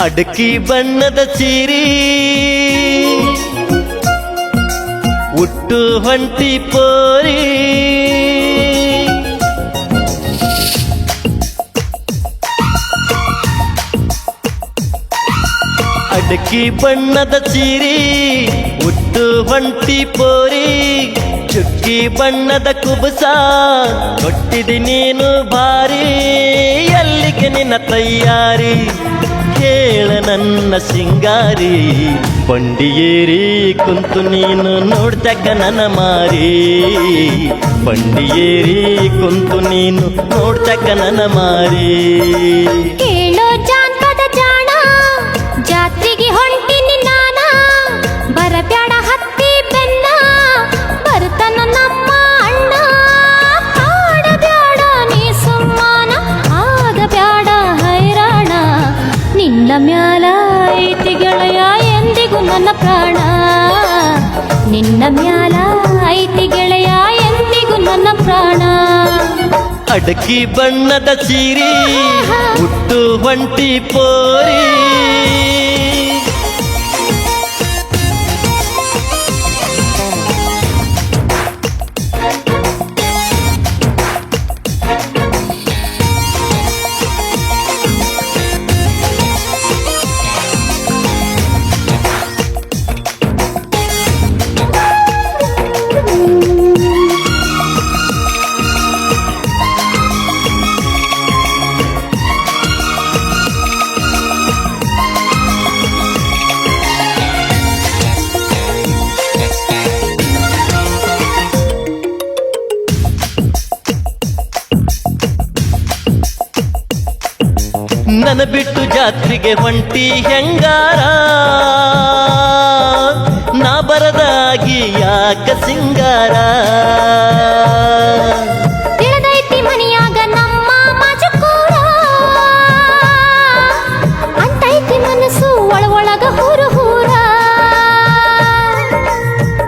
ಅಡಕಿ ಬಣ್ಣದ ಸೀರಿ ಉಟ್ಟು ಹೊಂಟಿ ಪೋರಿ ಅಡಕಿ ಬಣ್ಣದ ಸೀರಿ ಉಟ್ಟು ಹೊಂಟಿ ಪೋರಿ ಚುಕ್ಕಿ ಬಣ್ಣದ ಕುಬಸ ಕೊಟ್ಟಿದಿ ನೀನು ಭಾರಿ ಎಲ್ಲಿಗೆ ನಿನ್ನ ತಯ್ಯಾರಿ ಕೇಳ ನನ್ನ ಸಿಂಗಾರಿ ಬಂಡಿಯೇರಿ ಕುಂತು ನೀನು ನೋಡ್ತಕ್ಕ ನನ್ನ ಮಾರಿ ಬಂಡಿಯೇರಿ ಕುಂತು ನೀನು ನೋಡ್ತಕ್ಕ ನನ್ನ ಮಾರಿ ಕೇಳೋ ಜಾನಪದ ಜಾಣ ಜಾತ್ರೆಗೆ ಹೊಂಟಿನಿ ನಾನ ಬರಬ್ಯಾಡ ಹತ್ತಿ ಬೆನ್ನ ಬರ್ತನ ನಮ್ಮ ಅಣ್ಣ ಆಡಬ್ಯಾಡ ನೀ ಸುಮ್ಮಾನ ಆಗಬ್ಯಾಡ ಹೈರಾಣ ನಿನ್ನ ಮ್ಯಾಲ ಐತಿ ಗೆಳೆಯ ಎಂದಿಗೂ ನನ್ನ ಪ್ರಾಣ ನಿನ್ನ ಮ್ಯಾಲ ಐತಿ ಗೆಳೆಯ ಎಂದಿಗೂ ನನ್ನ ಪ್ರಾಣ ಅಡಕಿ ಬಣ್ಣದ ಸೀರಿ ಉಟ್ಟು ಹೊಂಟಿ ಪೋರಿ ನನ್ನ ಬಿಟ್ಟು ಜಾತ್ರೆಗೆ ಹೊಂಟಿ ಹೆಂಗಾರ ನಾ ಬರದಾಗಿ ಯಾಕ ಸಿಂಗಾರ ತಿಳಿದೈತಿ ಮನಿಯಾಗ ನಮ್ಮ ಮಜಕೂರ ಅಂತೈತಿ ಮನಸ್ಸು ಒಳಗ ಹುರು ಹೂರ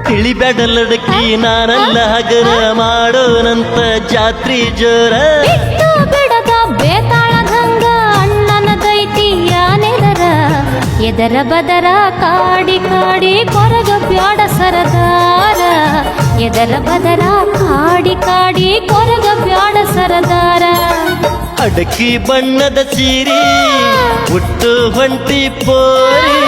ತಿಳಿಬೇಡಲಡಕಿ ನಾನಲ್ಲ ಹಗರ ಮಾಡೋನಂತ ಜಾತ್ರಿ ಜೋರ ಬಿಟ್ಟು ಬಿಡದ ಬೇತಾಳದಂಗ ಅಣ್ಣನದೈತಿ ಯಾನೆದರ ಎದರ ಬದರ ಕಾಡಿ ಕಾಡಿ ಕೊರಗ ಬ್ಯಾಡ ಸರದಾರ ಎದರ ಬದರ ಕಾಡಿ ಕಾಡಿ ಕೊರಗ ಬ್ಯಾಡ ಸರದಾರ ಅಡಕಿ ಬಣ್ಣದ ಸೀರಿ ಉಟ್ಟು ಹೊಂಟಿ ಪೋರಿ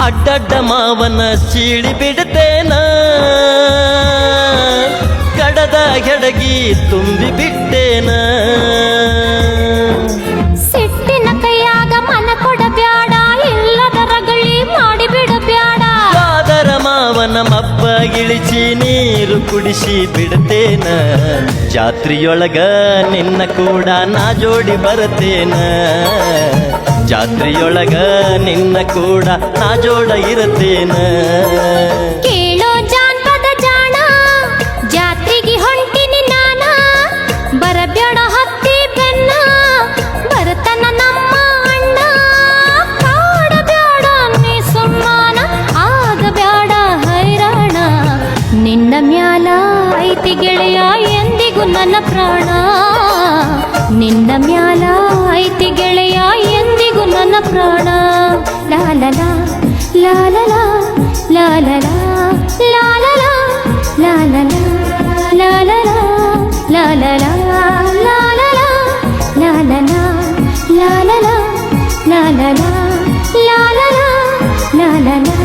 ಅಡ್ಡಡ್ಡ ಮಾವನ ಸೀಳಿ ಬಿಡ್ತೇನ ಕಡದ ಹೆಡಗಿ ತುಂಬಿ ಬಿಟ್ಟೇನ ಸಿಟ್ಟಿನ ಕೈಯಾಗ ಮನ ಕೊಡಬ್ಯಾಡ ಇಲ್ಲದ ರಗಳಿ ಮಾಡಿ ಬಿಡಬ್ಯಾಡ ಆದರ ಮಾವನ ಮಬ್ಬ ಇಳಿಸಿ ನೀರು ಕುಡಿಸಿ ಬಿಡ್ತೇನ ಜಾತ್ರೆಯೊಳಗ ನಿನ್ನ ಕೂಡ ನಾ ಜೋಡಿ ಬರ್ತೇನ ಜಾತ್ರೆಯೊಳಗ ನಿನ್ನ ಕೂಡ ನಾ ಜೋಡ ಇರತೇನ ಕೇಳೋ ಜಾನಪದ ಜಾಣ ಜಾತ್ರೆಗೆ ಹೊಂಟಿನಿ ನಾನ ಬರಬ್ಯಾಡ ಹತ್ತಿ ಬೆನ್ನ ಬರ್ತನ ನಮ್ಮ ಅಣ್ಣ ಕಾಡಬ್ಯಾಡ ನೀ ಸುಮ್ಮಾನ ಆಗಬ್ಯಾಡ ಹೈರಾಣ ನಿನ್ನ ಮ್ಯಾಲ ಐತಿ ಗೆಳೆಯ ಎಂದಿಗೂ ನನ್ನ ಪ್ರಾಣ ನಿನ್ನ ಮ್ಯಾಲ ಐತಿ ಗೆಳೆಯ ಎಂದಿಗೂ ನನ್ನ ಪ್ರಾಣ ಲಾಲಲ ಲಾಲಲ ಲಾಲಲ ಲಾಲಲ ಲಾಲಲ ಲಾಲಲ ಲಾಲಲ ಲಾಲಲ ಲಾಲಲ ಲಾಲಲ ಲಾಲಲ ಲಾಲಲ ಲಾಲಲ